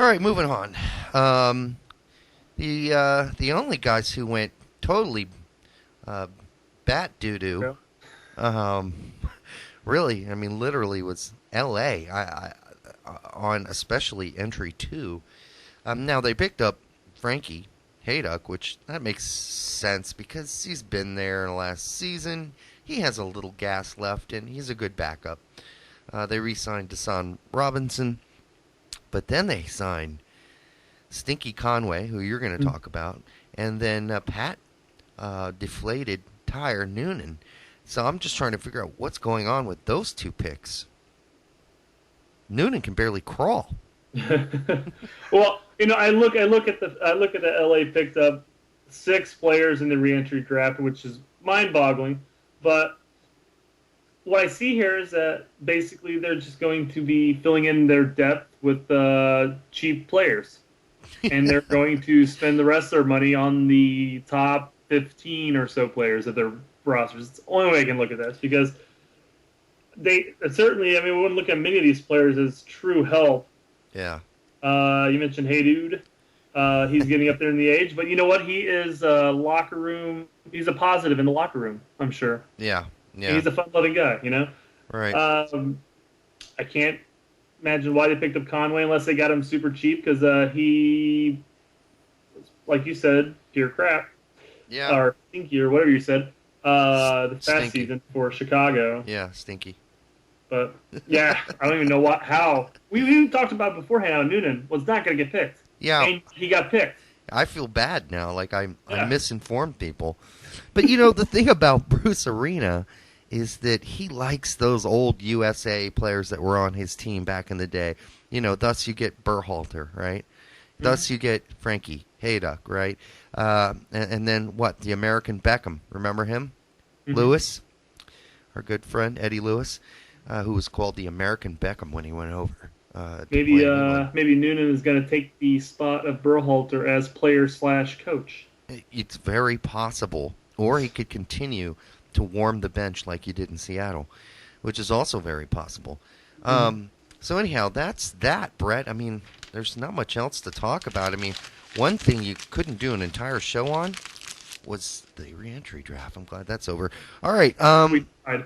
right, moving on. The only guys who went totally uh, bat doo doo, Yeah. um, really, I mean, literally was L.A. On especially entry two. Now they picked up Frankie Hayduck, which that makes sense because he's been there in the last season. He has a little gas left, and he's a good backup. They re-signed Deshaun Robinson, but then they signed Stinky Conway, who you're going to talk about, and then Pat deflated Tire Noonan. So I'm just trying to figure out what's going on with those two picks. Noonan can barely crawl. Well, I look at the LA picked up 6 players in the reentry draft, which is mind-boggling. But what I see here is that basically they're just going to be filling in their depth with cheap players, and they're going to spend the rest of their money on the top 15 or so players of their rosters. It's the only way I can look at this because they certainly. I mean, we wouldn't look at many of these players as true help. Yeah. You mentioned Hey Dude. He's getting up there in the age, but you know what? He is a locker room. He's a positive in the locker room, I'm sure. Yeah. Yeah. And he's a fun-loving guy, you know? Right. I can't imagine why they picked up Conway unless they got him super cheap because he, like you said, pure crap. Yeah. Or stinky or whatever you said. This past Stinky. season for Chicago. Yeah, stinky. But, yeah, I don't even know how. We talked about beforehand how Noonan was not going to get picked. Yeah. And he got picked. I feel bad now, like I misinformed people. But you know, the thing about Bruce Arena is that he likes those old USA players that were on his team back in the day. You know, thus you get Berhalter, right? Thus you get Frankie Hayduck, right? And then what? The American Beckham. Remember him? Lewis, our good friend Eddie Lewis, who was called the American Beckham when he went over. Maybe Noonan is going to take the spot of Berhalter as player/coach. It's very possible. Or he could continue to warm the bench like he did in Seattle, which is also very possible. So anyhow, that's that, Brett. I mean, there's not much else to talk about. I mean, one thing you couldn't do an entire show on was the reentry draft. I'm glad that's over. All right. We tried.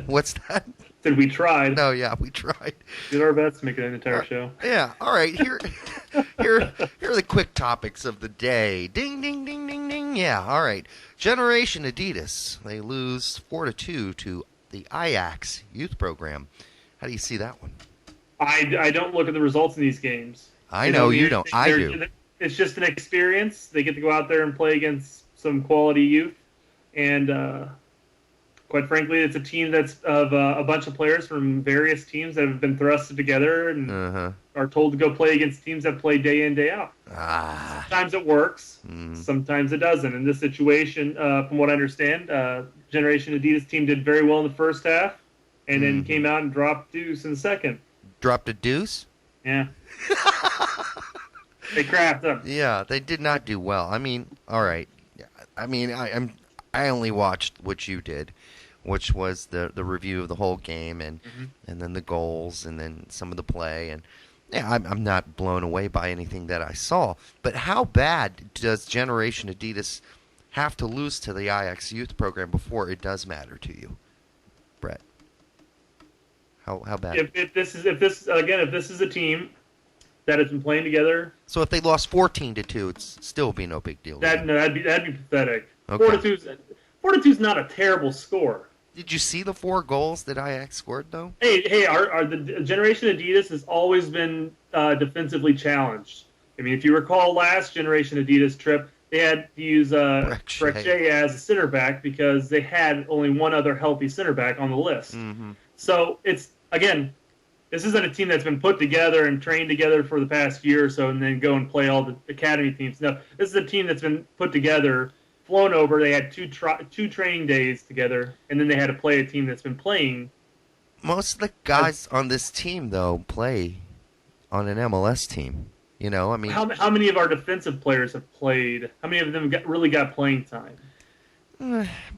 What's that? Said we tried. No, yeah, we tried. Did our best to make it an entire show. Yeah. All right. Here are the quick topics of the day. Ding, ding, ding, ding, ding. Yeah. All right. Generation Adidas. They lose 4-2 to the Ajax youth program. How do you see that one? I don't look at the results in these games. I know you don't. I do. It's just an experience. They get to go out there and play against some quality youth, and quite frankly, it's a team that's of a bunch of players from various teams that have been thrusted together and are told to go play against teams that play day in, day out. Sometimes it works, sometimes it doesn't. In this situation, from what I understand, Generation Adidas team did very well in the first half, and then came out and dropped deuce in the second. Dropped a deuce? Yeah. They crapped up. Yeah, they did not do well. I mean, all right. I mean, I only watched what you did, which was the review of the whole game and then the goals and then some of the play. And yeah, I'm not blown away by anything that I saw. But how bad does Generation Adidas have to lose to the Ajax youth program before it does matter to you, Brett? How bad? If this is a team that has been playing together, So if they lost 14-2, it'd still be no big deal. that'd be pathetic. Okay. 4-2 is not a terrible score. Did you see the 4 goals that Ajax scored, though? Hey, the Generation Adidas has always been defensively challenged. I mean, if you recall last Generation Adidas trip, they had to use Brecht as a center back because they had only one other healthy center back on the list. So this isn't a team that's been put together and trained together for the past year or so and then go and play all the academy teams. No, this is a team that's been put together, flown over. They had two training days together, and then they had to play a team that's been playing. Most of the guys on this team, though, play on an MLS team. You know, I mean, How many of our defensive players have played? How many of them really got playing time?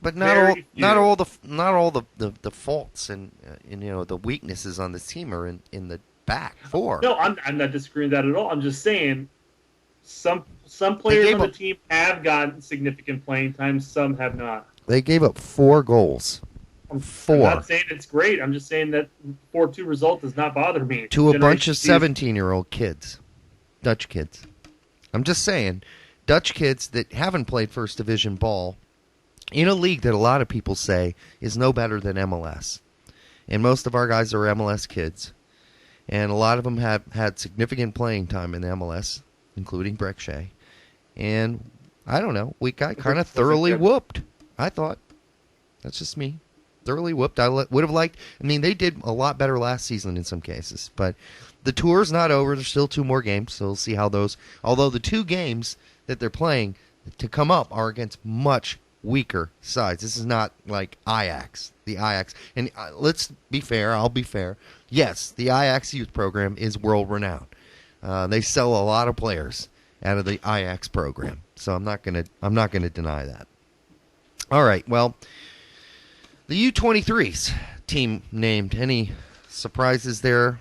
but not all the faults and you know the weaknesses on this team are in the back. 4. No, I'm not disagreeing with that at all. I'm just saying some players on the team have gotten significant playing time. Some have not. They gave up 4 goals. 4. I'm not saying it's great. I'm just saying that 4-2 result does not bother me. To a bunch of 17-year-old kids. Dutch kids. I'm just saying, Dutch kids that haven't played first division ball in a league that a lot of people say is no better than MLS. And most of our guys are MLS kids. And a lot of them have had significant playing time in the MLS, including Breck Shea. And I don't know, we got kind of thoroughly whooped, I thought. That's just me. Thoroughly whooped. I would have liked, I mean, they did a lot better last season in some cases. But the tour's not over. There's still 2 more games, so we'll see how those, although the 2 games that they're playing to come up are against much weaker sides. This is not like Ajax, the Ajax. And let's be fair, I'll be fair. Yes, the Ajax youth program is world-renowned. They sell a lot of players out of the Ajax program, so I'm not gonna deny that. All right, well, the U23s team named. Any surprises there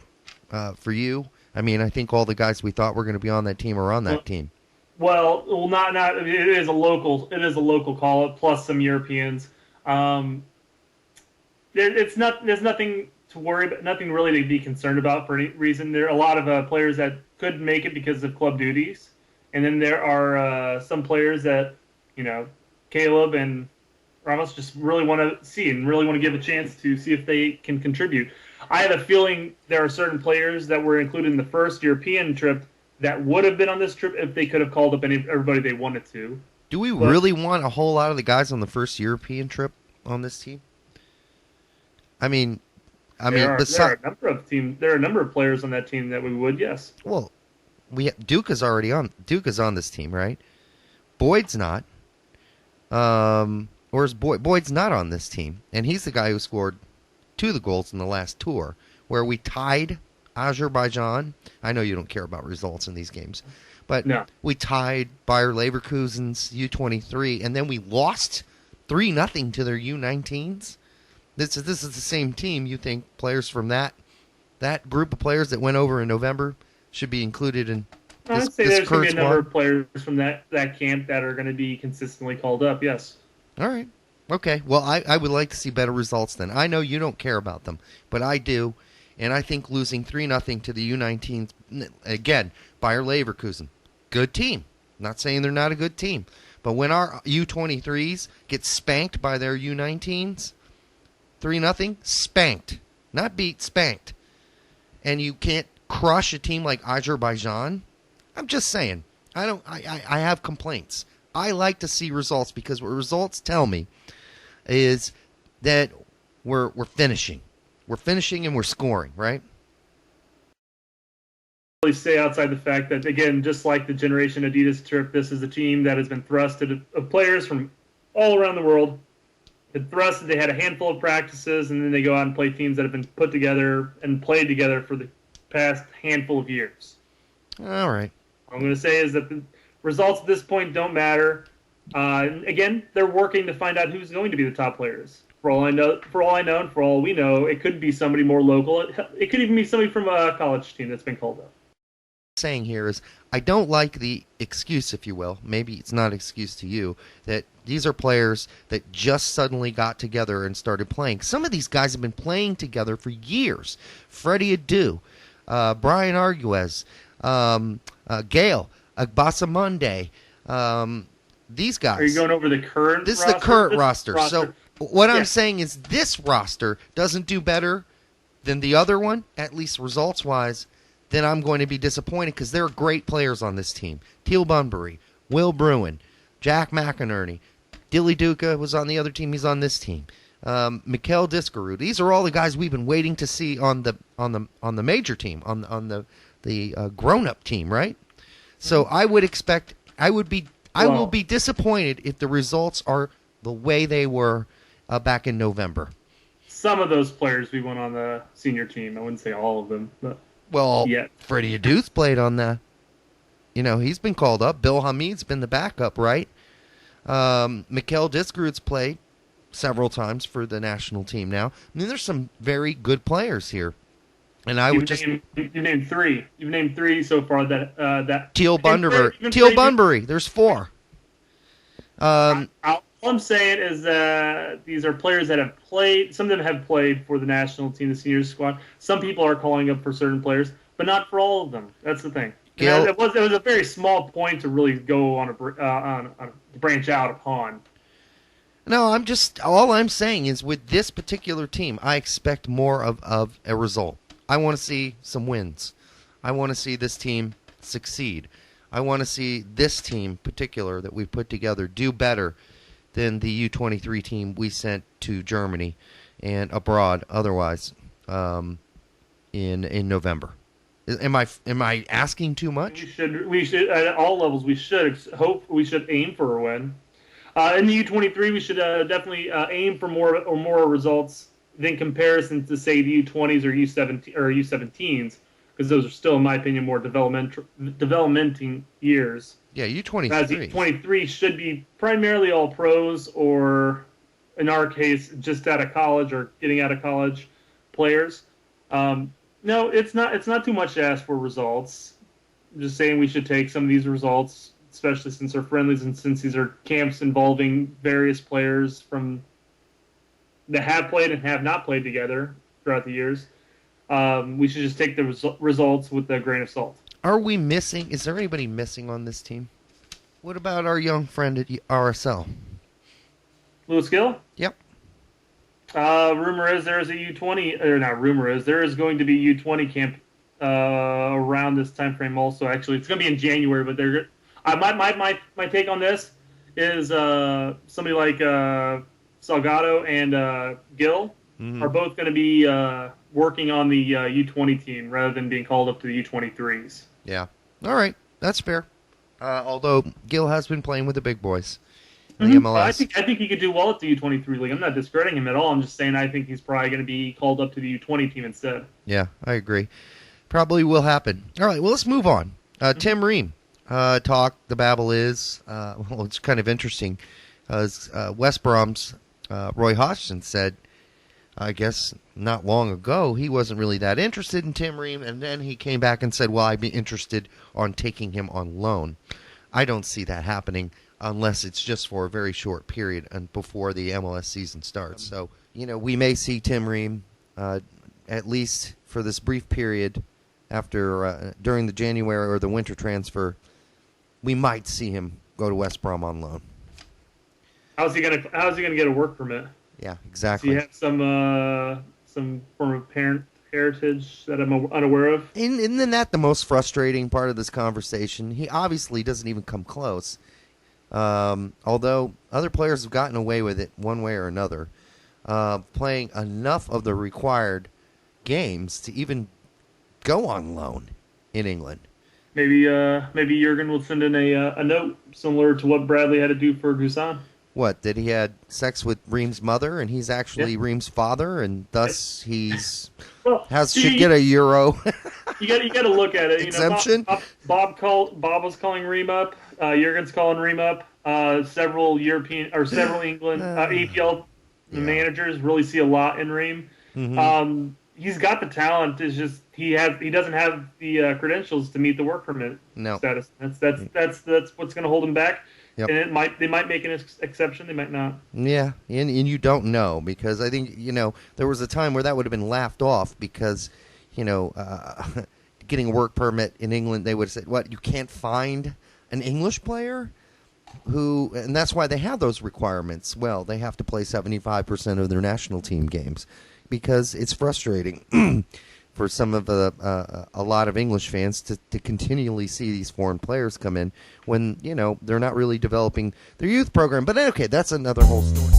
for you? I mean, I think all the guys we thought were going to be on that team are on that team. Well, not. I mean, it is a local call up plus some Europeans. There's nothing to worry about, nothing really to be concerned about for any reason. There are a lot of players that could make it because of club duties, and then there are some players that, Caleb and Ramos just really want to see and really want to give a chance to see if they can contribute. I have a feeling there are certain players that were included in the first European trip that would have been on this trip if they could have called up everybody they wanted to. Do we really want a whole lot of the guys on the first European trip on this team? There are a number of players on that team that we would, yes. Well, Duke is on this team, right? Boyd's not. Or is Boyd's not on this team, and he's the guy who scored 2 of the goals in the last tour, where we tied Azerbaijan. I know you don't care about results in these games, but no. We tied Bayer Leverkusen's U23, and then we lost 3-0 to their U19s. This is the same team. You think players from that group of players that went over in November should be included in this I'd say there's going to be a number of players from that camp that are going to be consistently called up, yes. All right. Okay. Well, I would like to see better results then. I know you don't care about them, but I do. And I think losing 3-0 to the U19s, again, Bayer Leverkusen, good team. Not saying they're not a good team. But when our U23s get spanked by their U19s, 3-0, spanked. Not beat, spanked. And you can't crush a team like Azerbaijan, I'm just saying. I have complaints. I like to see results because what results tell me is that we're finishing. We're finishing and we're scoring, right? Really stay outside the fact that, again, just like the Generation Adidas trip, this is a team that has been thrusted of players from all around the world. Been thrusted. They had a handful of practices, and then they go out and play teams that have been put together and played together for the past handful of years. All right. What I'm going to say is that the results at this point don't matter. Again, they're working to find out who's going to be the top players. For all I know, and for all we know, it could be somebody more local. It could even be somebody from a college team that's been called up. Saying here is I don't like the excuse, if you will. Maybe it's not an excuse to you that these are players that just suddenly got together and started playing. Some of these guys have been playing together for years. Freddie Adu, Brian Arguez, Gale, Agbasamunde, these guys. Are you going over the current This roster? is the current roster. So what I'm saying is this roster doesn't do better than the other one, at least results-wise, then I'm going to be disappointed because there are great players on this team. Teal Bunbury, Will Bruin, Jack McInerney, Dilly Duca was on the other team. He's on this team. Mikel Discarud. These are all the guys we've been waiting to see on the major team, on the grown-up team, right? So I would expect I will be disappointed if the results are the way they were back in November. Some of those players we went on the senior team. I wouldn't say all of them, but Freddie Adu's played on the. He's been called up. Bill Hamid's been the backup, right? Mikel Discarud's played several times for the national team now. I mean, there's some very good players here. And I would just you've named three. You've named three so far that Teal Bunbury. There's four. All I'm saying is that these are players that have played. Some of them have played for the national team, the senior squad. Some people are calling up for certain players, but not for all of them. That's the thing. It was a very small point to really go on a branch out upon. No, all I'm saying is with this particular team, I expect more of a result. I want to see some wins. I want to see this team succeed. I want to see this team, particular that we put together, do better than the U23 team we sent to Germany and abroad otherwise in November. Am I asking too much? We should at all levels. We should aim for a win. In the U23, we should definitely aim for more results than comparison to say the U20s or U17s, because those are still, in my opinion, more developmenting years. Yeah, U23. As U23 should be primarily all pros, or in our case, just out of college or getting out of college players. No, it's not too much to ask for results. I'm just saying we should take some of these results, especially since they're friendlies and since these are camps involving various players from that have played and have not played together throughout the years. We should just take the results with a grain of salt. Are we missing? Is there anybody missing on this team? What about our young friend at RSL? Lewis Gill? Yep. Rumor is there is a U20, or not rumor is, there is going to be a U20 camp around this time frame also. Actually, it's going to be in January, but my take on this is somebody like Salgado and Gill are both going to be working on the U20 team rather than being called up to the U23s. Yeah. All right. That's fair. Although Gill has been playing with the big boys. The MLS. I think he could do well at the U23 league. I'm not discrediting him at all. I'm just saying I think he's probably going to be called up to the U20 team instead. Yeah, I agree. Probably will happen. All right, well, let's move on. Tim Ream talk. The babble is, well, it's kind of interesting. West Brom's Roy Hodgson said, I guess not long ago, he wasn't really that interested in Tim Ream, and then he came back and said, well, I'd be interested on taking him on loan. I don't see that happening unless it's just for a very short period and before the MLS season starts. So, we may see Tim Ream, at least for this brief period after during the January or the winter transfer, we might see him go to West Brom on loan. How's he gonna get a work permit? Yeah, exactly. Do you have some form of parent heritage that I'm unaware of? Isn't that the most frustrating part of this conversation? He obviously doesn't even come close. Although other players have gotten away with it one way or another, playing enough of the required games to even go on loan in England. Maybe Jurgen will send in a note similar to what Bradley had to do for Gusan. What, that he had sex with Ream's mother and he's actually Ream's father, and thus he's should get a Euro. you got to look at it. Exemption. Bob was calling Ream up. Jurgen's calling Ream up. Several England EPL managers really see a lot in Ream. Mm-hmm. He's got the talent. It's just he doesn't have the credentials to meet the work permit status. That's what's going to hold him back. Yep. And they might make an exception. They might not. Yeah, and you don't know, because I think there was a time where that would have been laughed off because getting a work permit in England, they would have said, "What, you can't find an English player?" And that's why they have those requirements. Well, they have to play 75% of their national team games because it's frustrating for some of a lot of English fans to continually see these foreign players come in when they're not really developing their youth program. But okay, that's another whole story.